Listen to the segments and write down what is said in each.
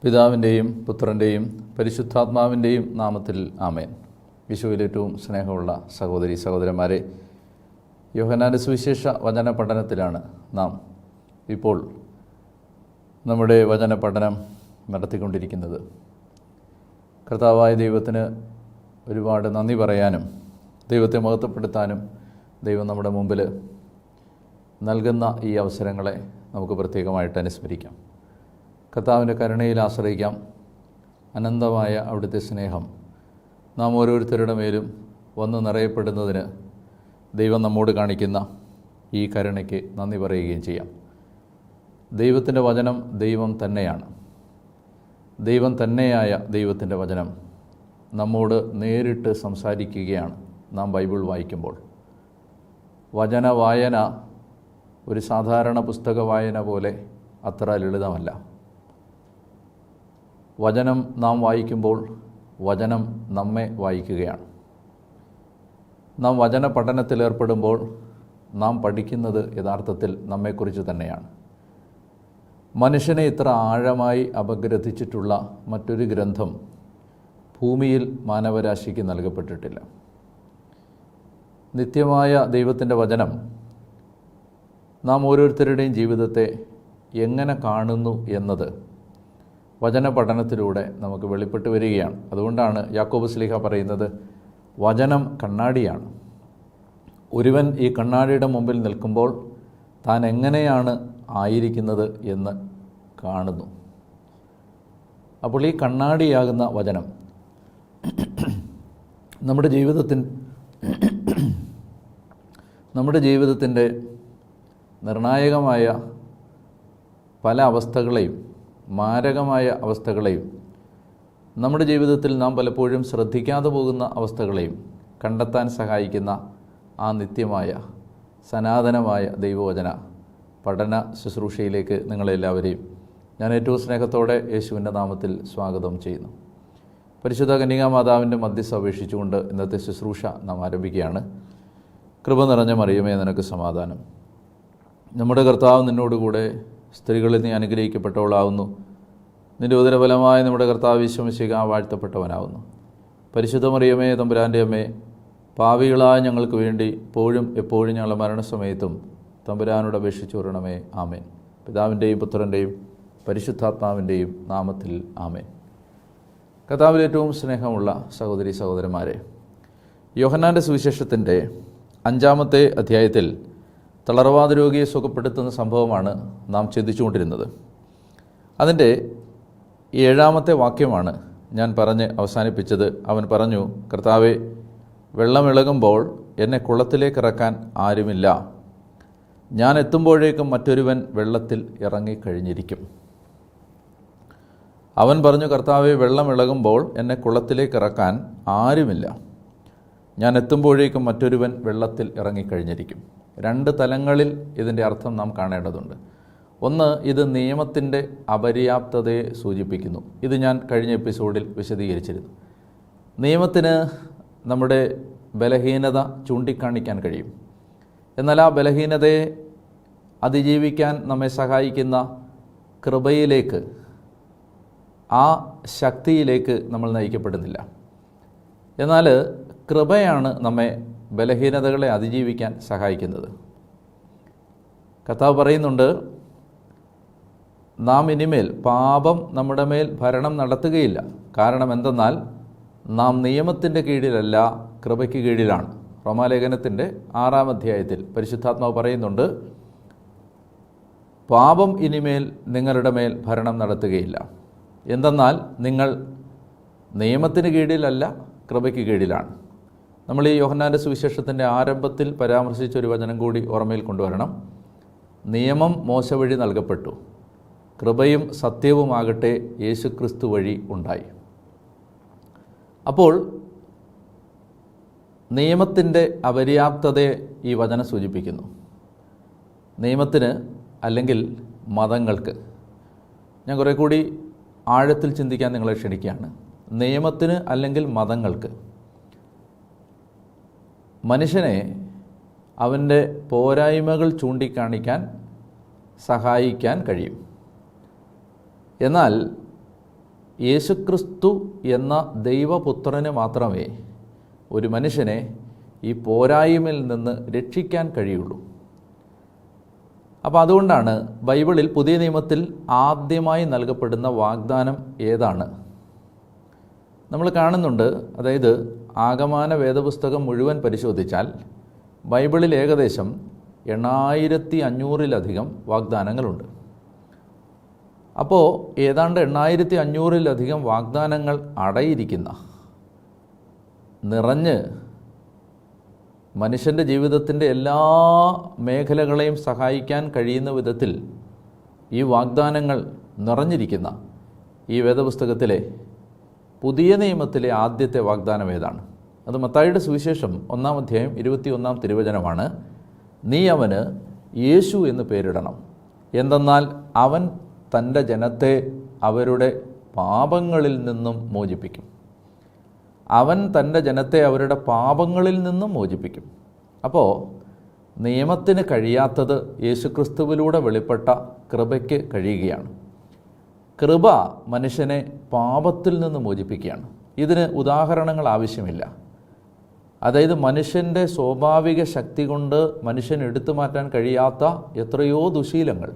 പിതാവിൻ്റെയും പുത്രൻ്റെയും പരിശുദ്ധാത്മാവിൻ്റെയും നാമത്തിൽ ആമേൻ. യേശുവിലേറ്റവും സ്നേഹമുള്ള സഹോദരി സഹോദരന്മാരെ, യോഹന്നാൻ്റെ സുവിശേഷ വചന പഠനത്തിലാണ് നാം ഇപ്പോൾ നമ്മുടെ വചന പഠനം നടത്തിക്കൊണ്ടിരിക്കുന്നത്. കർത്താവായ ദൈവത്തിന് ഒരുപാട് നന്ദി പറയാനും ദൈവത്തെ മഹത്വപ്പെടുത്താനും ദൈവം നമ്മുടെ മുമ്പിൽ നൽകുന്ന ഈ അവസരങ്ങളെ നമുക്ക് പ്രത്യേകമായിട്ട് അനുസ്മരിക്കാം. കർത്താവിൻ്റെ കരുണയിൽ ആശ്രയിക്കാം. അനന്തമായ അവിടുത്തെ സ്നേഹം നാം ഓരോരുത്തരുടെ മേലും വന്ന് നിറയപ്പെടുന്നതിന് ദൈവം നമ്മോട് കാണിക്കുന്ന ഈ കരുണയ്ക്ക് നന്ദി പറയുകയും ചെയ്യാം. ദൈവത്തിൻ്റെ വചനം ദൈവം തന്നെയാണ്. ദൈവം തന്നെയായ ദൈവത്തിൻ്റെ വചനം നമ്മോട് നേരിട്ട് സംസാരിക്കുകയാണ്. നാം ബൈബിൾ വായിക്കുമ്പോൾ വചന വായന ഒരു സാധാരണ പുസ്തക വായന പോലെ അത്ര ലളിതമല്ല. വചനം നാം വായിക്കുമ്പോൾ വചനം നമ്മെ വായിക്കുകയാണ്. നാം വചന പഠനത്തിലേർപ്പെടുമ്പോൾ നാം പഠിക്കുന്നത് യഥാർത്ഥത്തിൽ നമ്മെക്കുറിച്ച് തന്നെയാണ്. മനുഷ്യനെ ഇത്ര ആഴമായി അപഗ്രഥിച്ചിട്ടുള്ള മറ്റൊരു ഗ്രന്ഥം ഭൂമിയിൽ മാനവരാശിക്ക് നൽകപ്പെട്ടിട്ടില്ല. നിത്യമായ ദൈവത്തിൻ്റെ വചനം നാം ഓരോരുത്തരുടെയും ജീവിതത്തെ എങ്ങനെ കാണുന്നു എന്നത് വചന പഠനത്തിലൂടെ നമുക്ക് വെളിപ്പെട്ട് വരികയാണ്. അതുകൊണ്ടാണ് യാക്കോബ് ശ്ലീഹ പറയുന്നത്, വചനം കണ്ണാടിയാണ്. ഒരുവൻ ഈ കണ്ണാടിയുടെ മുമ്പിൽ നിൽക്കുമ്പോൾ താൻ എങ്ങനെയാണ് ആയിരിക്കുന്നത് എന്ന് കാണുന്നു. അപ്പോൾ ഈ കണ്ണാടിയാകുന്ന വചനം നമ്മുടെ ജീവിതത്തിൻ്റെ നിർണായകമായ പല അവസ്ഥകളെയും, മാരകമായ അവസ്ഥകളെയും, നമ്മുടെ ജീവിതത്തിൽ നാം പലപ്പോഴും ശ്രദ്ധിക്കാതെ പോകുന്ന അവസ്ഥകളെയും കണ്ടെത്താൻ സഹായിക്കുന്ന ആ നിത്യമായ സനാതനമായ ദൈവവചന പഠന ശുശ്രൂഷയിലേക്ക് നിങ്ങളെല്ലാവരെയും ഞാൻ ഏറ്റവും സ്നേഹത്തോടെ യേശുവിൻ്റെ നാമത്തിൽ സ്വാഗതം ചെയ്യുന്നു. പരിശുദ്ധ കന്യകാമാതാവിൻ്റെ മധ്യസ്ഥ അപേക്ഷിച്ചുകൊണ്ട് ഇന്നത്തെ ശുശ്രൂഷ നാം ആരംഭിക്കുകയാണ്. കൃപ നിറഞ്ഞ മറിയമേ, നിനക്ക് സമാധാനം. നമ്മുടെ കർത്താവ് നിന്നോടുകൂടെ സ്ത്രീകളിൽ നീ അനുഗ്രഹിക്കപ്പെട്ടവളാവുന്നു. നിൻ്റെ ഉദരഫലമായ നമ്മുടെ കർത്താവ് ഈശോ മിശിഹാ വാഴ്ത്തപ്പെട്ടവനാവുന്നു. പരിശുദ്ധ മറിയമേ, തമ്പുരാൻ്റെ അമ്മേ, പാപികളായ ഞങ്ങൾക്ക് വേണ്ടി ഇപ്പോഴും എപ്പോഴും ഞങ്ങളുടെ മരണസമയത്തും തമ്പുരാനോട് അപേക്ഷിച്ചു വരണമേ. ആമേൻ. പിതാവിൻ്റെയും പുത്രൻ്റെയും പരിശുദ്ധാത്മാവിൻ്റെയും നാമത്തിൽ ആമേൻ. കർത്താവിൽ ഏറ്റവും സ്നേഹമുള്ള സഹോദരി സഹോദരന്മാരെ, യോഹന്നാൻ്റെ സുവിശേഷത്തിൻ്റെ 5-ാമത്തെ അധ്യായത്തിൽ തളർവാദ രോഗിയെ സുഖപ്പെടുത്തുന്ന സംഭവമാണ് നാം ചിന്തിച്ചുകൊണ്ടിരുന്നത്. അതിൻ്റെ 7-ാമത്തെ വാക്യമാണ് ഞാൻ പറഞ്ഞ് അവസാനിപ്പിച്ചത്. അവൻ പറഞ്ഞു, കർത്താവേ, വെള്ളമിളകുമ്പോൾ എന്നെ കുളത്തിലേക്ക് ഇറക്കാൻ ആരുമില്ല. ഞാൻ എത്തുമ്പോഴേക്കും മറ്റൊരുവൻ വെള്ളത്തിൽ ഇറങ്ങിക്കഴിഞ്ഞിരിക്കും. അവൻ പറഞ്ഞു, കർത്താവേ, വെള്ളമിളകുമ്പോൾ എന്നെ കുളത്തിലേക്ക് ഇറക്കാൻ ആരുമില്ല. ഞാൻ എത്തുമ്പോഴേക്കും മറ്റൊരുവൻ വെള്ളത്തിൽ ഇറങ്ങിക്കഴിഞ്ഞിരിക്കും. 2 തലങ്ങളിൽ ഇതിൻ്റെ അർത്ഥം നാം കാണേണ്ടതുണ്ട്. ഒന്ന്, ഇത് നിയമത്തിൻ്റെ അപര്യാപ്തതയെ സൂചിപ്പിക്കുന്നു. ഇത് ഞാൻ കഴിഞ്ഞ എപ്പിസോഡിൽ വിശദീകരിച്ചിരുന്നു. നിയമത്തിന് നമ്മുടെ ബലഹീനത ചൂണ്ടിക്കാണിക്കാൻ കഴിയും. എന്നാൽ ആ ബലഹീനതയെ അതിജീവിക്കാൻ നമ്മെ സഹായിക്കുന്ന കൃപയിലേക്ക്, ആ ശക്തിയിലേക്ക് നമ്മൾ നയിക്കപ്പെടുന്നില്ല. എന്നാൽ കൃപയാണ് നമ്മെ ബലഹീനതകളെ അതിജീവിക്കാൻ സഹായിക്കുന്നത്. കർത്താവ് പറയുന്നുണ്ട്, നാം ഇനിമേൽ പാപം നമ്മുടെ മേൽ ഭരണം നടത്തുകയില്ല. കാരണം എന്തെന്നാൽ നാം നിയമത്തിൻ്റെ കീഴിലല്ല, കൃപയ്ക്ക് കീഴിലാണ്. റോമാലേഖനത്തിൻ്റെ 6-ാം അധ്യായത്തിൽ പരിശുദ്ധാത്മാവ് പറയുന്നുണ്ട്, പാപം ഇനിമേൽ നിങ്ങളുടെ മേൽ ഭരണം നടത്തുകയില്ല. എന്തെന്നാൽ നിങ്ങൾ നിയമത്തിന് കീഴിലല്ല, കൃപയ്ക്ക് കീഴിലാണ്. നമ്മൾ ഈ യോഹന്നാൻ്റെ സുവിശേഷത്തിൻ്റെ ആരംഭത്തിൽ പരാമർശിച്ച ഒരു വചനം കൂടി ഓർമ്മയിൽ കൊണ്ടുവരണം. നിയമം മോശ വഴി നൽകപ്പെട്ടു, കൃപയും സത്യവുമാകട്ടെ യേശുക്രിസ്തു വഴി ഉണ്ടായി. അപ്പോൾ നിയമത്തിൻ്റെ അപര്യാപ്തതയെ ഈ വചനം സൂചിപ്പിക്കുന്നു. നിയമത്തിന് അല്ലെങ്കിൽ മതങ്ങൾക്ക്, ഞാൻ കുറേ കൂടി ആഴത്തിൽ ചിന്തിക്കാൻ നിങ്ങളെ ക്ഷണിക്കുകയാണ്. നിയമത്തിന് അല്ലെങ്കിൽ മതങ്ങൾക്ക് മനുഷ്യനെ അവൻ്റെ പോരായ്മകൾ ചൂണ്ടിക്കാണിക്കാൻ സഹായിക്കാൻ കഴിയും. എന്നാൽ യേശുക്രിസ്തു എന്ന ദൈവപുത്രന് മാത്രമേ ഒരു മനുഷ്യനെ ഈ പോരായ്മയിൽ നിന്ന് രക്ഷിക്കാൻ കഴിയുള്ളൂ. അപ്പോൾ അതുകൊണ്ടാണ് ബൈബിളിൽ പുതിയ നിയമത്തിൽ ആദ്യമായി നൽകപ്പെടുന്ന വാഗ്ദാനം ഏതാണ്? നമ്മൾ കാണുന്നുണ്ട്. അതായത് ആഗമന വേദപുസ്തകം മുഴുവൻ പരിശോധിച്ചാൽ ബൈബിളിൽ ഏകദേശം 8500-ലധികം വാഗ്ദാനങ്ങളുണ്ട്. അപ്പോൾ ഏതാണ്ട് 8500-ലധികം വാഗ്ദാനങ്ങൾ അടയിരിക്കുന്ന, നിറഞ്ഞ് മനുഷ്യൻ്റെ ജീവിതത്തിൻ്റെ എല്ലാ മേഖലകളെയും സഹായിക്കാൻ കഴിയുന്ന വിധത്തിൽ ഈ വാഗ്ദാനങ്ങൾ നിറഞ്ഞിരിക്കുന്ന ഈ വേദപുസ്തകത്തിലെ പുതിയ നിയമത്തിലെ ആദ്യത്തെ വാഗ്ദാനം ഏതാണ്? അത് മത്തായിയുടെ സുവിശേഷം 1-ാം അധ്യായം 21-ാം തിരുവചനമാണ്. നീ അവന് യേശു എന്ന് പേരിടണം, എന്തെന്നാൽ അവൻ തൻ്റെ ജനത്തെ അവരുടെ പാപങ്ങളിൽ നിന്നും മോചിപ്പിക്കും. അവൻ തൻ്റെ ജനത്തെ അവരുടെ പാപങ്ങളിൽ നിന്നും മോചിപ്പിക്കും. അപ്പോൾ നിയമത്തിന് കഴിയാത്തത് യേശുക്രിസ്തുവിലൂടെ വെളിപ്പെട്ട കൃപയ്ക്ക് കഴിയുകയാണ്. കൃപ മനുഷ്യനെ പാപത്തിൽ നിന്ന് മോചിപ്പിക്കുകയാണ്. ഇതിന് ഉദാഹരണങ്ങൾ ആവശ്യമില്ല. അതായത് മനുഷ്യൻ്റെ സ്വാഭാവിക ശക്തി കൊണ്ട് മനുഷ്യൻ എടുത്തു മാറ്റാൻ കഴിയാത്ത എത്രയോ ദുശീലങ്ങൾ,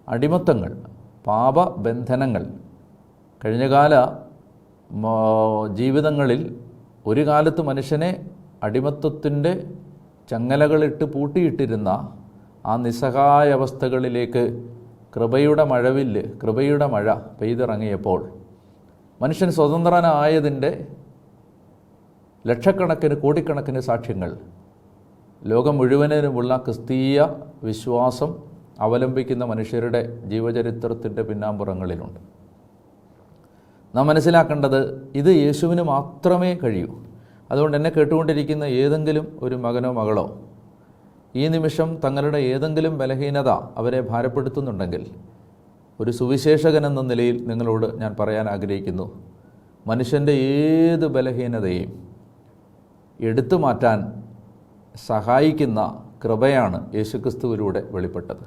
അടിമത്തങ്ങൾ, പാപബന്ധനങ്ങൾ കഴിഞ്ഞകാല ജീവിതങ്ങളിൽ ഒരു കാലത്ത് മനുഷ്യനെ അടിമത്തത്തിൻ്റെ ചങ്ങലകളിട്ട് പൂട്ടിയിട്ടിരുന്ന ആ നിസ്സഹായ അവസ്ഥകളിലേക്ക് കൃപയുടെ മഴവില്ല്, കൃപയുടെ മഴ പെയ്തിറങ്ങിയപ്പോൾ മനുഷ്യൻ സ്വതന്ത്രനായതിൻ്റെ ലക്ഷക്കണക്കിന് കോടിക്കണക്കിന് സാക്ഷ്യങ്ങൾ ലോകം മുഴുവനുമുള്ള ക്രിസ്തീയ വിശ്വാസം അവലംബിക്കുന്ന മനുഷ്യരുടെ ജീവചരിത്രത്തിൻ്റെ പിന്നാമ്പുറങ്ങളിലുണ്ട്. നാം മനസ്സിലാക്കേണ്ടത് ഇത് യേശുവിന് മാത്രമേ കഴിയൂ. അതുകൊണ്ട് എന്നെ കേട്ടുകൊണ്ടിരിക്കുന്ന ഏതെങ്കിലും ഒരു മകനോ മകളോ ഈ നിമിഷം തങ്ങളുടെ ഏതെങ്കിലും ബലഹീനത അവരെ ഭാരപ്പെടുത്തുന്നുണ്ടെങ്കിൽ, ഒരു സുവിശേഷകൻ എന്ന നിലയിൽ നിങ്ങളോട് ഞാൻ പറയാൻ ആഗ്രഹിക്കുന്നു, മനുഷ്യൻ്റെ ഏത് ബലഹീനതയെയും എടുത്തു മാറ്റാൻ സഹായിക്കുന്ന കൃപയാണ് യേശുക്രിസ്തുവിലൂടെ വെളിപ്പെട്ടത്.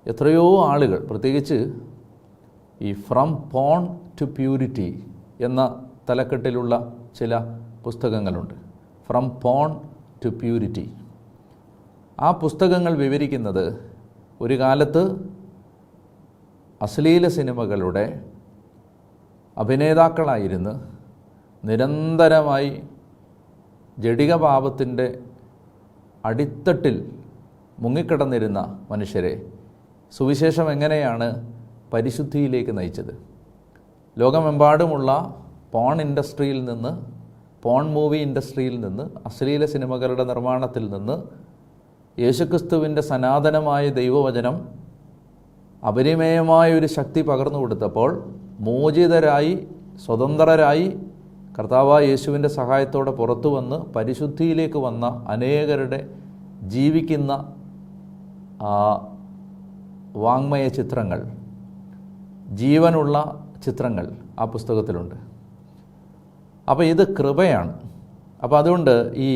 എത്രയോ ആളുകൾ, പ്രത്യേകിച്ച് ഈ ഫ്രം പോൺ ടു പ്യൂരിറ്റി എന്ന തലക്കെട്ടിലുള്ള ചില പുസ്തകങ്ങളുണ്ട്. From porn to purity. ആ പുസ്തകങ്ങൾ വിവരിക്കുന്നത് ഒരു കാലത്ത് അശ്ലീല സിനിമകളുടെ അഭിനേതാക്കളായിരുന്ന് നിരന്തരമായി ജഡിക പാപത്തിൻ്റെ അടിത്തട്ടിൽ മുങ്ങിക്കിടന്നിരുന്ന മനുഷ്യരെ സുവിശേഷം എങ്ങനെയാണ് പരിശുദ്ധിയിലേക്ക് നയിച്ചത്. ലോകമെമ്പാടുമുള്ള പോൺ ഇൻഡസ്ട്രിയിൽ നിന്ന്, പോൺ മൂവി ഇൻഡസ്ട്രിയിൽ നിന്ന്, അശ്ലീല സിനിമകളുടെ നിർമ്മാണത്തിൽ നിന്ന് യേശുക്രിസ്തുവിൻ്റെ സനാതനമായ ദൈവവചനം അപരിമേയമായൊരു ശക്തി പകർന്നു കൊടുത്തപ്പോൾ മോചിതരായി, സ്വതന്ത്രരായി, കർത്താവായ യേശുവിൻ്റെ സഹായത്തോടെ പുറത്തു വന്ന് പരിശുദ്ധിയിലേക്ക് വന്ന അനേകരുടെ ജീവിക്കുന്ന വാങ്മയ ചിത്രങ്ങൾ, ജീവനുള്ള ചിത്രങ്ങൾ ആ പുസ്തകത്തിലുണ്ട്. അപ്പോൾ ഇത് കൃപയാണ്. അപ്പോൾ അതുകൊണ്ട് ഈ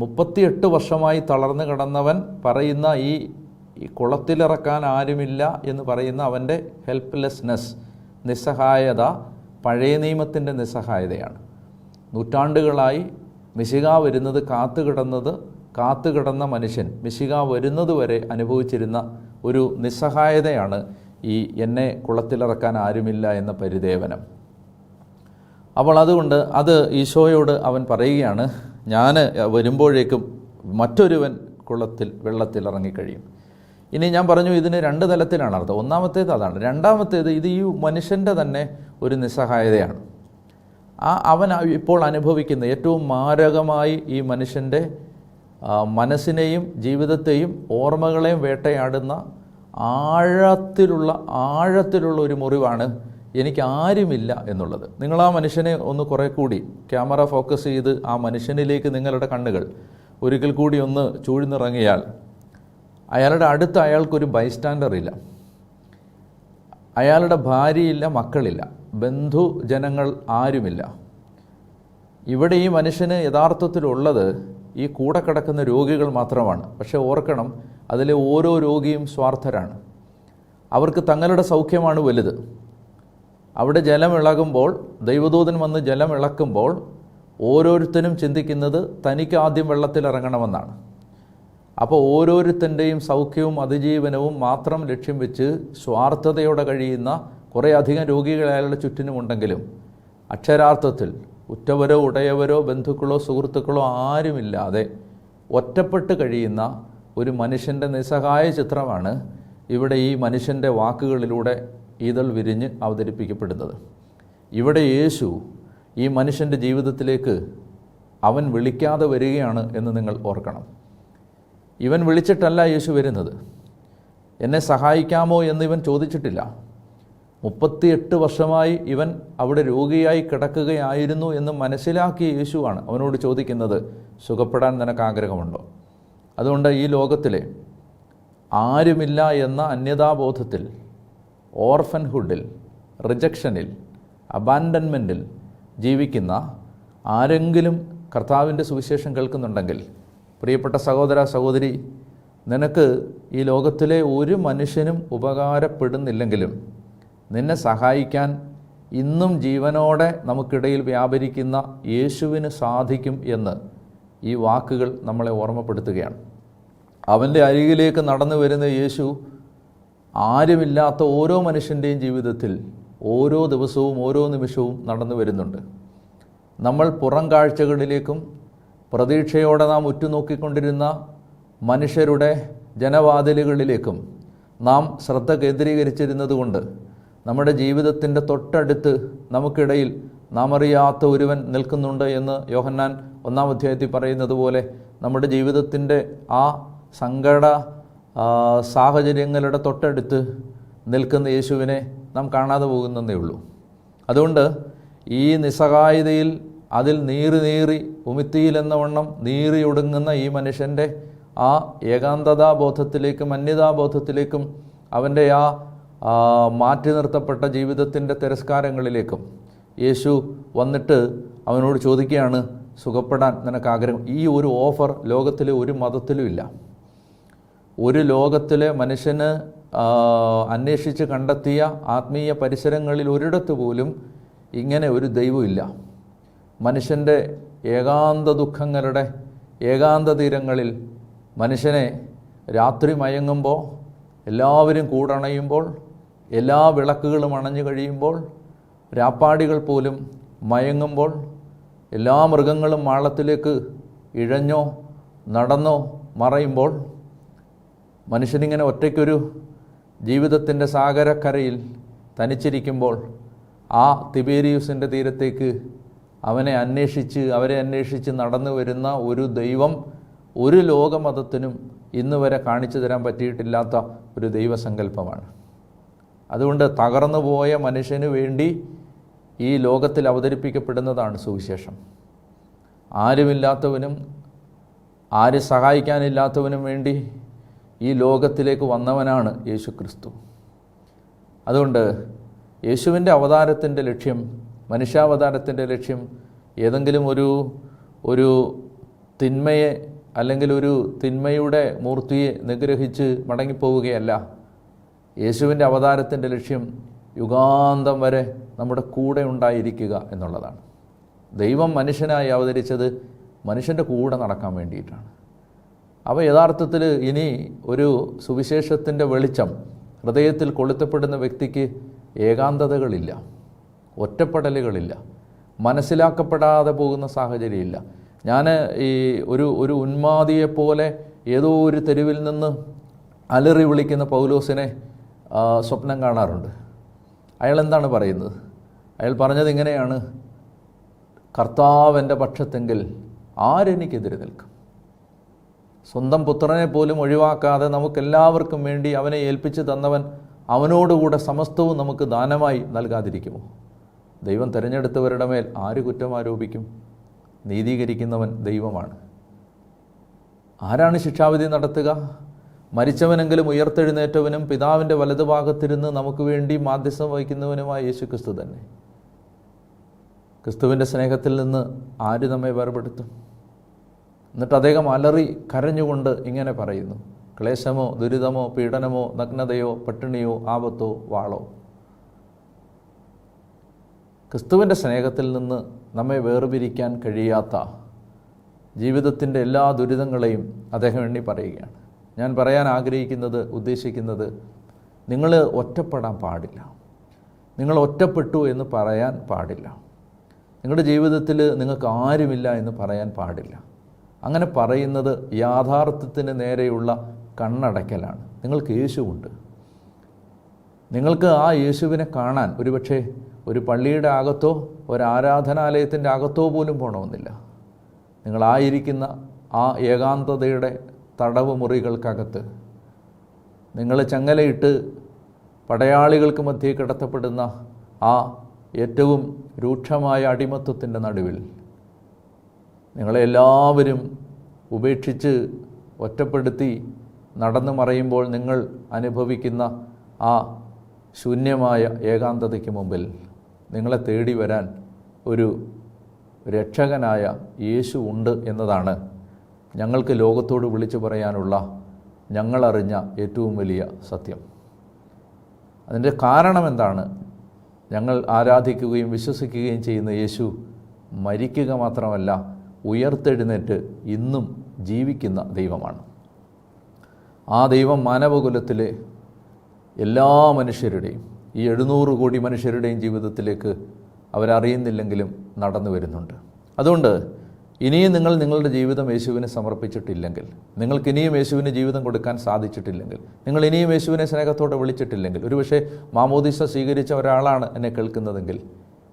38 വർഷമായി തളർന്നു കിടന്നവൻ പറയുന്ന ഈ കുളത്തിലിറക്കാൻ ആരുമില്ല എന്ന് പറയുന്ന അവൻ്റെ ഹെൽപ്ലെസ്നെസ്, നിസ്സഹായത, പഴയ നിയമത്തിൻ്റെ നിസ്സഹായതയാണ്. നൂറ്റാണ്ടുകളായി മിശിഹ വരുന്നത് കാത്തുകിടന്ന മനുഷ്യൻ മിശിഹ വരുന്നത് വരെ അനുഭവിച്ചിരുന്ന ഒരു നിസ്സഹായതയാണ് ഈ എന്നെ കുളത്തിലിറക്കാൻ ആരുമില്ല എന്ന പരിദേവനം. അപ്പോൾ അതുകൊണ്ട് അത് ഈശോയോട് അവൻ പറയുകയാണ്, ഞാൻ വരുമ്പോഴേക്കും മറ്റൊരുവൻ വെള്ളത്തിൽ ഇറങ്ങിക്കഴിയും. ഇനി ഞാൻ പറഞ്ഞു ഇതിന് 2 തലത്തിലാണ് അർത്ഥം. ഒന്നാമത്തേത് അതാണ്. രണ്ടാമത്തേത് ഇത് ഈ മനുഷ്യൻ്റെ തന്നെ ഒരു നിസ്സഹായതയാണ്. അവൻ ഇപ്പോൾ അനുഭവിക്കുന്ന ഏറ്റവും മാരകമായി ഈ മനുഷ്യൻ്റെ മനസ്സിനെയും ജീവിതത്തെയും ഓർമ്മകളെയും വേട്ടയാടുന്ന ആഴത്തിലുള്ള ഒരു മുറിവാണ് എനിക്ക് ആരുമില്ല എന്നുള്ളത്. നിങ്ങൾ ആ മനുഷ്യനെ ഒന്ന് കുറേ കൂടി ക്യാമറ ഫോക്കസ് ചെയ്ത് ആ മനുഷ്യനിലേക്ക് നിങ്ങളുടെ കണ്ണുകൾ ഒരിക്കൽ കൂടി ഒന്ന് ചൂഴ്ന്നിറങ്ങിയാൽ അയാളുടെ അടുത്ത് അയാൾക്കൊരു ബൈസ്റ്റാൻഡർ ഇല്ല, അയാളുടെ ഭാര്യയില്ല, മക്കളില്ല, ബന്ധുജനങ്ങൾ ആരുമില്ല. ഇവിടെ ഈ മനുഷ്യന് യഥാർത്ഥത്തിലുള്ളത് ഈ കൂടെ കിടക്കുന്ന രോഗികൾ മാത്രമാണ്. പക്ഷേ ഓർക്കണം, അതിലെ ഓരോ രോഗിയും സ്വാർത്ഥരാണ്. അവർക്ക് തങ്ങളുടെ സൗഖ്യമാണ് വലുത്. അവിടെ ജലമിളകുമ്പോൾ, ദൈവദൂതൻ വന്ന് ജലമിളക്കുമ്പോൾ ഓരോരുത്തരും ചിന്തിക്കുന്നത് തനിക്ക് ആദ്യം വെള്ളത്തിലിറങ്ങണമെന്നാണ്. അപ്പോൾ ഓരോരുത്തൻ്റെയും സൗഖ്യവും അതിജീവനവും മാത്രം ലക്ഷ്യം വെച്ച് സ്വാർത്ഥതയോടെ കഴിയുന്ന കുറേ അധികം രോഗികൾ അയാളുടെ ചുറ്റിനുമുണ്ടെങ്കിലും അക്ഷരാർത്ഥത്തിൽ ഉറ്റവരോ ഉടയവരോ ബന്ധുക്കളോ സുഹൃത്തുക്കളോ ആരുമില്ലാതെ ഒറ്റപ്പെട്ട് കഴിയുന്ന ഒരു മനുഷ്യൻ്റെ നിസ്സഹായ ചിത്രമാണ് ഇവിടെ ഈ മനുഷ്യൻ്റെ വാക്കുകളിലൂടെ ഈതൾ വിരിഞ്ഞ് അവതരിപ്പിക്കപ്പെടുന്നത്. ഇവിടെ യേശു ഈ മനുഷ്യൻ്റെ ജീവിതത്തിലേക്ക് അവൻ വിളിക്കാതെ വരികയാണ് എന്ന് നിങ്ങൾ ഓർക്കണം. ഇവൻ വിളിച്ചിട്ടല്ല യേശു വരുന്നത്. എന്നെ സഹായിക്കാമോ എന്ന് ഇവൻ ചോദിച്ചിട്ടില്ല. 38 വർഷമായി ഇവൻ അവിടെ രോഗിയായി കിടക്കുകയായിരുന്നു എന്ന് മനസ്സിലാക്കിയ യേശുവാണ് അവനോട് ചോദിക്കുന്നത്, സുഖപ്പെടാൻ നിനക്ക് ആഗ്രഹമുണ്ടോ? അതുകൊണ്ട് ഈ ലോകത്തിലെ ആരുമില്ല എന്ന അന്യതാബോധത്തിൽ, ഓർഫൻഹുഡിൽ, റിജക്ഷനിൽ, അബാൻഡൻമെൻറ്റിൽ ജീവിക്കുന്ന ആരെങ്കിലും കർത്താവിൻ്റെ സുവിശേഷം കേൾക്കുന്നുണ്ടെങ്കിൽ, പ്രിയപ്പെട്ട സഹോദര സഹോദരി, നിനക്ക് ഈ ലോകത്തിലെ ഒരു മനുഷ്യനും ഉപകാരപ്പെടുന്നില്ലെങ്കിലും നിന്നെ സഹായിക്കാൻ ഇന്നും ജീവനോടെ നമുക്കിടയിൽ വ്യാപരിക്കുന്ന യേശുവിന് സാധിക്കും എന്ന് ഈ വാക്കുകൾ നമ്മളെ ഓർമ്മപ്പെടുത്തുകയാണ്. അവൻ്റെ അരികിലേക്ക് നടന്നു വരുന്ന യേശു ആരുമില്ലാത്ത ഓരോ മനുഷ്യൻ്റെയും ജീവിതത്തിൽ ഓരോ ദിവസവും ഓരോ നിമിഷവും നടന്നു വരുന്നുണ്ട്. നമ്മൾ പുറം കാഴ്ചകളിലേക്കും പ്രതീക്ഷയോടെ നാം ഉറ്റുനോക്കിക്കൊണ്ടിരുന്ന മനുഷ്യരുടെ ജനവാതിലുകളിലേക്കും നാം ശ്രദ്ധ കേന്ദ്രീകരിച്ചിരുന്നത് കൊണ്ട് നമ്മുടെ ജീവിതത്തിൻ്റെ തൊട്ടടുത്ത് നമുക്കിടയിൽ നാം അറിയാത്ത ഒരുവൻ നിൽക്കുന്നുണ്ട് എന്ന് യോഹന്നാൻ 1-ാം അധ്യായത്തിൽ പറയുന്നത് പോലെ നമ്മുടെ ജീവിതത്തിൻ്റെ ആ സങ്കട സാഹചര്യങ്ങളുടെ തൊട്ടടുത്ത് നിൽക്കുന്ന യേശുവിനെ നാം കാണാതെ പോകുന്നതേ ഉള്ളൂ. അതുകൊണ്ട് ഈ നിസ്സഹായതയിൽ അതിൽ നീറി ഉമിത്തിയിലെന്നവണ്ണം നീറിയൊടുങ്ങുന്ന ഈ മനുഷ്യൻ്റെ ആ ഏകാന്തതാബോധത്തിലേക്കും അന്യതാബോധത്തിലേക്കും അവൻ്റെ ആ മാറ്റി നിർത്തപ്പെട്ട ജീവിതത്തിൻ്റെ തിരസ്കാരങ്ങളിലേക്കും യേശു വന്നിട്ട് അവനോട് ചോദിക്കുകയാണ്, സുഖപ്പെടാൻ നിനക്ക് ആഗ്രഹം? ഈ ഒരു ഓഫർ ലോകത്തിലെ ഒരു മതത്തിലും ഇല്ല. ഒരു ലോകത്തിലെ മനുഷ്യന് അന്വേഷിച്ച് കണ്ടെത്തിയ ആത്മീയ പരിസരങ്ങളിൽ ഒരിടത്ത് പോലും ഇങ്ങനെ ഒരു ദൈവമില്ല. മനുഷ്യൻ്റെ ഏകാന്ത ദുഃഖങ്ങളുടെ ഏകാന്ത തീരങ്ങളിൽ മനുഷ്യനെ രാത്രി മയങ്ങുമ്പോൾ, എല്ലാവരും കൂടണയുമ്പോൾ, എല്ലാ വിളക്കുകളും അണഞ്ഞു കഴിയുമ്പോൾ, രാപ്പാടികൾ പോലും മയങ്ങുമ്പോൾ, എല്ലാ മൃഗങ്ങളും മാളത്തിലേക്ക് ഇഴഞ്ഞോ നടന്നോ മറയുമ്പോൾ, മനുഷ്യനിങ്ങനെ ഒറ്റയ്ക്കൊരു ജീവിതത്തിൻ്റെ സാഗരക്കരയിൽ തനിച്ചിരിക്കുമ്പോൾ ആ തിബേരിയൂസിൻ്റെ തീരത്തേക്ക് അവരെ അന്വേഷിച്ച് നടന്നു വരുന്ന ഒരു ദൈവം ഒരു ലോകമതത്തിനും ഇന്ന് വരെ കാണിച്ചു തരാൻ പറ്റിയിട്ടില്ലാത്ത ഒരു ദൈവസങ്കല്പമാണ്. അതുകൊണ്ട് തകർന്നു പോയ മനുഷ്യന് വേണ്ടി ഈ ലോകത്തിൽ അവതരിപ്പിക്കപ്പെടുന്നതാണ് സുവിശേഷം. ആരുമില്ലാത്തവനും ആരും സഹായിക്കാനില്ലാത്തവനും വേണ്ടി ഈ ലോകത്തിലേക്ക് വന്നവനാണ് യേശു ക്രിസ്തു. അതുകൊണ്ട് യേശുവിൻ്റെ അവതാരത്തിൻ്റെ ലക്ഷ്യം, മനുഷ്യാവതാരത്തിൻ്റെ ലക്ഷ്യം ഏതെങ്കിലും ഒരു തിന്മയെ അല്ലെങ്കിൽ ഒരു തിന്മയുടെ മൂർത്തിയെ നിഗ്രഹിച്ച് മടങ്ങിപ്പോവുകയല്ല. യേശുവിൻ്റെ അവതാരത്തിൻ്റെ ലക്ഷ്യം യുഗാന്തം വരെ നമ്മുടെ കൂടെ ഉണ്ടായിരിക്കുക എന്നുള്ളതാണ്. ദൈവം മനുഷ്യനായി അവതരിച്ചത് മനുഷ്യൻ്റെ കൂടെ നടക്കാൻ വേണ്ടിയിട്ടാണ്. അപ്പോൾ യഥാർത്ഥത്തിൽ ഇനി ഒരു സുവിശേഷത്തിൻ്റെ വെളിച്ചം ഹൃദയത്തിൽ കൊളുത്തപ്പെടുന്ന വ്യക്തിക്ക് ഏകാന്തതകളില്ല, ഒറ്റപ്പെടലുകളില്ല, മനസ്സിലാക്കപ്പെടാതെ പോകുന്ന സാഹചര്യമില്ല. ഞാൻ ഒരു ഉന്മാദിയെപ്പോലെ ഏതോ ഒരു തെരുവിൽ നിന്ന് അലറി വിളിക്കുന്ന പൗലോസിനെ സ്വപ്നം കാണാറുണ്ട്. അയാൾ എന്താണ് പറയുന്നത്? അയാൾ പറഞ്ഞത് ഇങ്ങനെയാണ്, കർത്താവ് എൻ്റെ പക്ഷത്തെങ്കിൽ ആരെനിക്കെതിരെ നിൽക്കും? സ്വന്തം പുത്രനെ പോലും ഒഴിവാക്കാതെ നമുക്കെല്ലാവർക്കും വേണ്ടി അവനെ ഏൽപ്പിച്ച് തന്നവൻ അവനോടുകൂടെ സമസ്തവും നമുക്ക് ദാനമായി നൽകാതിരിക്കുമോ? ദൈവം തിരഞ്ഞെടുത്തവരുടെ മേൽ ആര് കുറ്റം ആരോപിക്കും? നീതീകരിക്കുന്നവൻ ദൈവമാണ്. ആരാണ് ശിക്ഷാവിധി നടത്തുക? മരിച്ചവനെങ്കിലും ഉയർത്തെഴുന്നേറ്റവനും പിതാവിൻ്റെ വലതുഭാഗത്തിരുന്ന് നമുക്ക് വേണ്ടി മാധ്യസ്ഥം വഹിക്കുന്നവനുമായ യേശു ക്രിസ്തു തന്നെ. ക്രിസ്തുവിൻ്റെ സ്നേഹത്തിൽ നിന്ന് ആര് നമ്മെ വേർപെടുത്തും? എന്നിട്ട് അദ്ദേഹം അലറി കരഞ്ഞുകൊണ്ട് ഇങ്ങനെ പറയുന്നു, ക്ലേശമോ ദുരിതമോ പീഡനമോ നഗ്നതയോ പട്ടിണിയോ ആപത്തോ വാളോ. ക്രിസ്തുവിൻ്റെ സ്നേഹത്തിൽ നിന്ന് നമ്മെ വേർപിരിക്കാൻ കഴിയാത്ത ജീവിതത്തിൻ്റെ എല്ലാ ദുരിതങ്ങളെയും അദ്ദേഹം എണ്ണി പറയുകയാണ്. ഞാൻ പറയാൻ ഉദ്ദേശിക്കുന്നത് നിങ്ങൾ ഒറ്റപ്പെടാൻ പാടില്ല. നിങ്ങൾ ഒറ്റപ്പെട്ടു എന്ന് പറയാൻ പാടില്ല. നിങ്ങളുടെ ജീവിതത്തിൽ നിങ്ങൾക്ക് ആരുമില്ല എന്ന് പറയാൻ പാടില്ല. അങ്ങനെ പറയുന്നത് യാഥാർത്ഥ്യത്തിന് നേരെയുള്ള കണ്ണടയ്ക്കലാണ്. നിങ്ങൾക്ക് യേശുവുണ്ട്. നിങ്ങൾക്ക് ആ യേശുവിനെ കാണാൻ ഒരുപക്ഷെ ഒരു പള്ളിയുടെ അകത്തോ ഒരു ആരാധനാലയത്തിൻ്റെ അകത്തോ പോലും പോകണമെന്നില്ല. നിങ്ങളായിരിക്കുന്ന ആ ഏകാന്തതയുടെ തടവ് മുറികൾക്കകത്ത് നിങ്ങൾ ചങ്ങലയിട്ട് പടയാളികൾക്ക് മധ്യേ കിടത്തപ്പെടുന്ന ആ ഏറ്റവും രൂക്ഷമായ അടിമത്വത്തിൻ്റെ നടുവിൽ നിങ്ങളെല്ലാവരും ഉപേക്ഷിച്ച് ഒറ്റപ്പെടുത്തി നടന്നു മറയുമ്പോൾ നിങ്ങൾ അനുഭവിക്കുന്ന ആ ശൂന്യമായ ഏകാന്തതയ്ക്ക് മുമ്പിൽ നിങ്ങളെ തേടി വരാൻ ഒരു രക്ഷകനായ യേശു ഉണ്ട് എന്നതാണ് ഞങ്ങൾക്ക് ലോകത്തോട് വിളിച്ചു പറയാനുള്ള ഞങ്ങളറിഞ്ഞ ഏറ്റവും വലിയ സത്യം. അതിൻ്റെ കാരണം എന്താണ്? ഞങ്ങൾ ആരാധിക്കുകയും വിശ്വസിക്കുകയും ചെയ്യുന്ന യേശു മരിക്കുക മാത്രമല്ല, ഉയർത്തെഴുന്നേറ്റ് ഇന്നും ജീവിക്കുന്ന ദൈവമാണ്. ആ ദൈവം മാനവകുലത്തിലെ എല്ലാ മനുഷ്യരുടെയും, ഈ 700 കോടി മനുഷ്യരുടെയും ജീവിതത്തിലേക്ക് അവരറിയുന്നില്ലെങ്കിലും നടന്നു വരുന്നുണ്ട്. അതുകൊണ്ട് ഇനിയും നിങ്ങൾ നിങ്ങളുടെ ജീവിതം യേശുവിനെ സമർപ്പിച്ചിട്ടില്ലെങ്കിൽ, നിങ്ങൾക്ക് ഇനിയും യേശുവിന് ജീവിതം കൊടുക്കാൻ സാധിച്ചിട്ടില്ലെങ്കിൽ, നിങ്ങൾ ഇനിയും യേശുവിനെ സ്നേഹത്തോടെ വിളിച്ചിട്ടില്ലെങ്കിൽ, ഒരുപക്ഷെ മാമോദീസ സ്വീകരിച്ച ഒരാളാണ് എന്നെ കേൾക്കുന്നതെങ്കിൽ,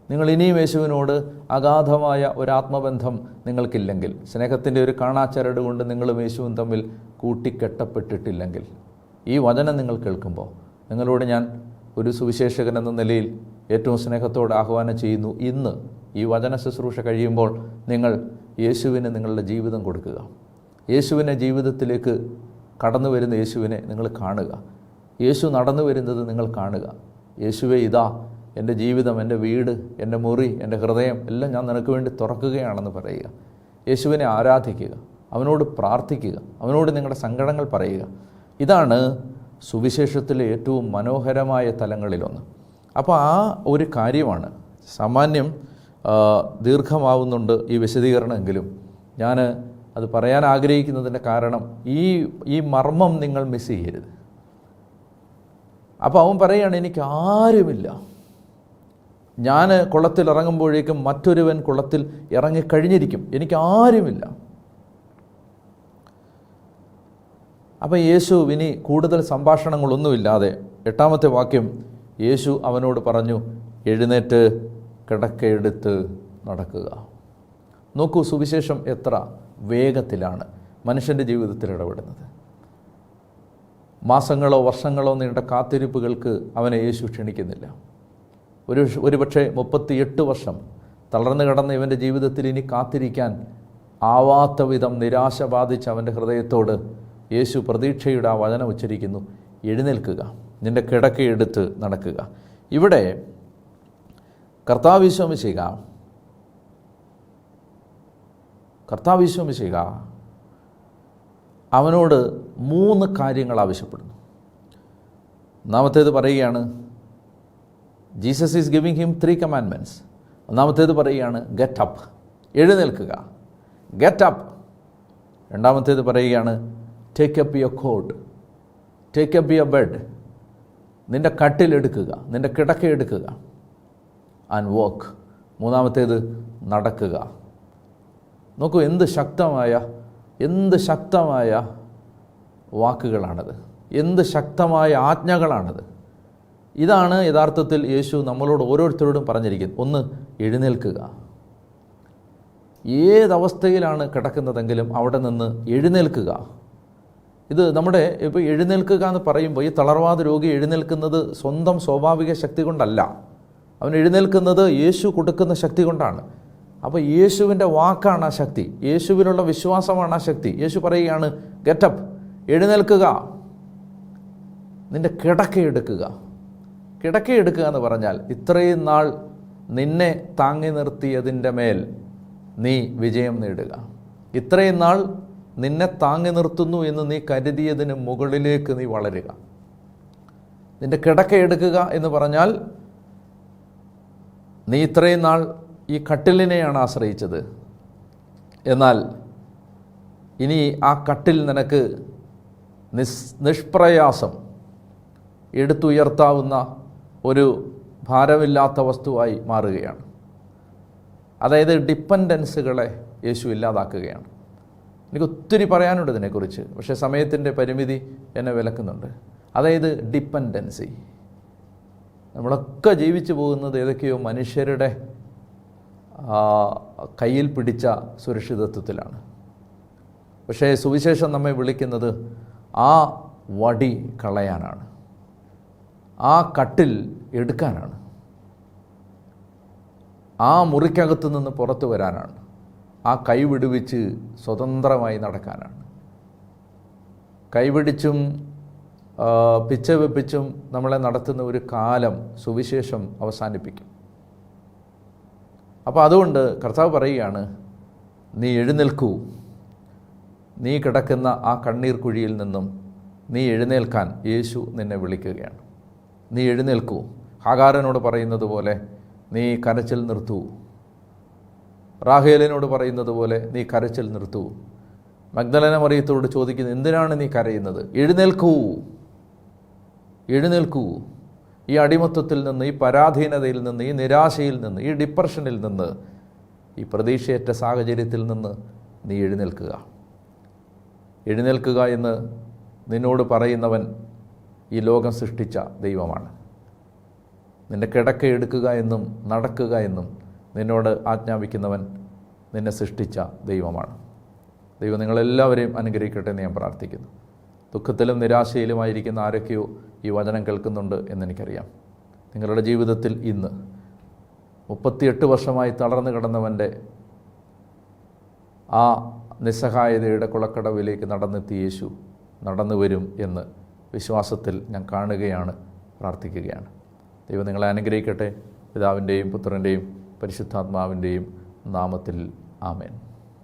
നിങ്ങൾ ഇനിയും യേശുവിനോട് അഗാധമായ ഒരാത്മബന്ധം നിങ്ങൾക്കില്ലെങ്കിൽ, സ്നേഹത്തിൻ്റെ ഒരു കാണാച്ചരട് കൊണ്ട് നിങ്ങളും യേശുവും തമ്മിൽ കൂട്ടിക്കെട്ടപ്പെട്ടിട്ടില്ലെങ്കിൽ, ഈ വചനം നിങ്ങൾ കേൾക്കുമ്പോൾ നിങ്ങളോട് ഞാൻ ഒരു സുവിശേഷകൻ എന്ന നിലയിൽ ഏറ്റവും സ്നേഹത്തോടെ ആഹ്വാനം ചെയ്യുന്നു. ഇന്ന് ഈ വചന ശുശ്രൂഷ കഴിയുമ്പോൾ നിങ്ങൾ യേശുവിന് നിങ്ങളുടെ ജീവിതം കൊടുക്കുക. യേശുവിനെ ജീവിതത്തിലേക്ക് കടന്നു വരുന്ന യേശുവിനെ നിങ്ങൾ കാണുക. യേശു നടന്നു വരുന്നത് നിങ്ങൾ കാണുക. യേശുവേ, ഇതാ എൻ്റെ ജീവിതം, എൻ്റെ വീട്, എൻ്റെ മുറി, എൻ്റെ ഹൃദയം എല്ലാം ഞാൻ നിനക്ക് വേണ്ടി തുറക്കുകയാണെന്ന് പറയുക. യേശുവിനെ ആരാധിക്കുക, അവനോട് പ്രാർത്ഥിക്കുക, അവനോട് നിങ്ങളുടെ സങ്കടങ്ങൾ പറയുക. ഇതാണ് സുവിശേഷത്തിലെ ഏറ്റവും മനോഹരമായ തലങ്ങളിലൊന്ന്. അപ്പോൾ ആ ഒരു കാര്യമാണ്. സാമാന്യം ദീർഘമാവുന്നുണ്ട് ഈ വിശദീകരണമെങ്കിലും ഞാൻ അത് പറയാൻ ആഗ്രഹിക്കുന്നതിൻ്റെ കാരണം ഈ മർമ്മം നിങ്ങൾ മിസ് ചെയ്യരുത്. അപ്പോൾ അവൻ പറയുകയാണ്, എനിക്ക് ആരുമില്ല. ഞാൻ കുളത്തിൽ ഇറങ്ങുമ്പോഴേക്കും മറ്റൊരുവൻ കുളത്തിൽ ഇറങ്ങിക്കഴിഞ്ഞിരിക്കും, എനിക്ക് ആരുമില്ല. അപ്പം യേശു ഇനി കൂടുതൽ സംഭാഷണങ്ങളൊന്നുമില്ലാതെ 8-ാമത്തെ വാക്യം യേശു അവനോട് പറഞ്ഞു, എഴുന്നേറ്റ് കിടക്കയെടുത്ത് നടക്കുക. നോക്കൂ, സുവിശേഷം എത്ര വേഗത്തിലാണ് മനുഷ്യൻ്റെ ജീവിതത്തിൽ ഇടപെടുന്നത്. മാസങ്ങളോ വർഷങ്ങളോ നീണ്ട കാത്തിരിപ്പുകൾക്ക് അവനെ യേശു ക്ഷണിക്കുന്നില്ല. ഒരുപക്ഷെ 38 വർഷം തളർന്നു കിടന്ന ഇവൻ്റെ ജീവിതത്തിൽ ഇനി കാത്തിരിക്കാൻ ആവാത്ത വിധം നിരാശ ബാധിച്ച അവൻ്റെ ഹൃദയത്തോട് യേശു പ്രതീക്ഷയുടെ ആ വചനം ഉച്ചരിക്കുന്നു, എഴുന്നേൽക്കുക, നിൻ്റെ കിടക്കയെടുത്ത് നടക്കുക. ഇവിടെ കർത്താവ് ഈശോ മിശിഹാ അവനോട് 3 കാര്യങ്ങൾ ആവശ്യപ്പെടുന്നു. ഒന്നാമത്തേത് പറയുകയാണ്, Jesus is giving him 3 commandments. ഒന്നാമത്തേത് പറയുകയാണ്, ഗെറ്റ് അപ്പ്, എഴുന്നേൽക്കുക, ഗെറ്റ് അപ്പ്. രണ്ടാമത്തേത് പറയുകയാണ്, take up your coat, take up your bed, നിൻ്റെ കട്ടിലെടുക്കുക, നിൻ്റെ കിടക്കയെടുക്കുക, ആൻഡ് വോക്ക്. മൂന്നാമത്തേത് നടക്കുക. നോക്കൂ, എന്ത് ശക്തമായ വാക്കുകളാണത്, എന്ത് ശക്തമായ ആജ്ഞകളാണത്. ഇതാണ് യഥാർത്ഥത്തിൽ യേശു നമ്മളോട് ഓരോരുത്തരോടും പറഞ്ഞിരിക്കുന്നത്. ഒന്ന്, എഴുന്നേൽക്കുക. ഏതവസ്ഥയിലാണ് കിടക്കുന്നതെങ്കിലും അവിടെ നിന്ന് എഴുന്നേൽക്കുക. ഇത് നമ്മുടെ ഇപ്പോൾ എഴുന്നേൽക്കുക എന്ന് പറയുമ്പോൾ ഈ തളർവാദ രോഗി എഴുന്നേൽക്കുന്നത് സ്വന്തം സ്വാഭാവിക ശക്തി കൊണ്ടല്ല, അവൻ എഴുന്നേൽക്കുന്നത് യേശു കൊടുക്കുന്ന ശക്തി കൊണ്ടാണ്. അപ്പോൾ യേശുവിൻ്റെ വാക്കാണ് ആ ശക്തി, യേശുവിനുള്ള വിശ്വാസമാണ് ആ ശക്തി. യേശു പറയുകയാണ്, ഗെറ്റപ്പ്, എഴുന്നേൽക്കുക, നിൻ്റെ കിടക്കയെടുക്കുക. കിടക്കയെടുക്കുക എന്ന് പറഞ്ഞാൽ ഇത്രയും നാൾ നിന്നെ താങ്ങി നിർത്തിയതിൻ്റെ മേൽ നീ വിജയം നേടുക. ഇത്രയും നാൾ നിന്നെ താങ്ങി നിർത്തുന്നു എന്ന് നീ കരുതിയതിന് മുകളിലേക്ക് നീ വളരുക. നിൻ്റെ കിടക്കയെടുക്കുക എന്ന് പറഞ്ഞാൽ നീ ഇത്രയും നാൾ ഈ കട്ടിലിനെയാണ് ആശ്രയിച്ചത്, എന്നാൽ ഇനി ആ കട്ടിൽ നിനക്ക് നിഷ്പ്രയാസം എടുത്തുയർത്താവുന്ന ഒരു ഭാരമില്ലാത്ത വസ്തുവായി മാറുകയാണ്. അതായത് ഡിപ്പെൻഡൻസുകളെ യേശു ഇല്ലാതാക്കുകയാണ്. എനിക്ക് ഒത്തിരി പറയാനുണ്ട് ഇതിനെക്കുറിച്ച്, പക്ഷേ സമയത്തിൻ്റെ പരിമിതി എന്നെ വിലക്കുന്നുണ്ട്. അതായത് ഡിപ്പെൻഡൻസി. നമ്മളൊക്കെ ജീവിച്ചു പോകുന്നത് ഏതൊക്കെയോ മനുഷ്യരുടെ കയ്യിൽ പിടിച്ച സുരക്ഷിതത്വത്തിലാണ്. പക്ഷേ സുവിശേഷം നമ്മെ വിളിക്കുന്നത് ആ വടി കളയാനാണ്, ആ കട്ടിൽ എടുക്കാനാണ്, ആ മുറിക്കകത്ത് നിന്ന് പുറത്തു വരാനാണ്, ആ കൈവിടുവിച്ച് സ്വതന്ത്രമായി നടക്കാനാണ്. കൈപിടിച്ചും പിച്ച വെപ്പിച്ചും നമ്മളെ നടത്തുന്ന ഒരു കാലം സുവിശേഷം അവസാനിപ്പിക്കും. അപ്പോൾ അതുകൊണ്ട് കർത്താവ് പറയുകയാണ്, നീ എഴുന്നേൽക്കൂ, നീ കിടക്കുന്ന ആ കണ്ണീർ കുഴിയിൽ നിന്നും നീ എഴുന്നേൽക്കാൻ യേശു നിന്നെ വിളിക്കുകയാണ്. നീ എഴുന്നേൽക്കൂ. ഹാഗാറിനോട് പറയുന്നത് പോലെ നീ കരച്ചിൽ നിർത്തൂ. റാഹേലിനോട് പറയുന്നത് പോലെ നീ കരച്ചിൽ നിർത്തൂ. മഗ്ദലന മറിയത്തോട് ചോദിക്കുന്നത്, എന്തിനാണ് നീ കരയുന്നത്? എഴുന്നേൽക്കൂ, എഴുന്നേൽക്കൂ. ഈ അടിമത്വത്തിൽ നിന്ന്, ഈ പരാധീനതയിൽ നിന്ന്, ഈ നിരാശയിൽ നിന്ന്, ഈ ഡിപ്രഷനിൽ നിന്ന്, ഈ പ്രതീക്ഷയറ്റ സാഹചര്യത്തിൽ നിന്ന് നീ എഴുന്നേൽക്കുക. എഴുന്നേൽക്കുക എന്ന് നിന്നോട് പറയുന്നവൻ ഈ ലോകം സൃഷ്ടിച്ച ദൈവമാണ്. നിൻ്റെ കിടക്ക എടുക്കുക എന്നും നടക്കുക എന്നും നിന്നോട് ആജ്ഞാപിക്കുന്നവൻ നിന്നെ സൃഷ്ടിച്ച ദൈവമാണ്. ദൈവം നിങ്ങളെല്ലാവരെയും അനുഗ്രഹിക്കട്ടെ എന്ന് ഞാൻ പ്രാർത്ഥിക്കുന്നു. ദുഃഖത്തിലും നിരാശയിലുമായിരിക്കുന്ന ആരൊക്കെയോ ഈ വചനം കേൾക്കുന്നുണ്ട് എന്നെനിക്കറിയാം. നിങ്ങളുടെ ജീവിതത്തിൽ ഇന്ന് 38 വർഷമായി തളർന്നു കിടന്നവൻ്റെ ആ നിസ്സഹായതയുടെ കുളക്കടവിലേക്ക് നടന്നെത്തിയ യേശു നടന്നു വരും എന്ന് വിശ്വാസത്തിൽ ഞാൻ കാണുകയാണ്, പ്രാർത്ഥിക്കുകയാണ്. ദൈവം നിങ്ങളെ അനുഗ്രഹിക്കട്ടെ. പിതാവിൻ്റെയും പുത്രൻ്റെയും പരിശുദ്ധാത്മാവിൻ്റെയും നാമത്തിൽ ആമേൻ.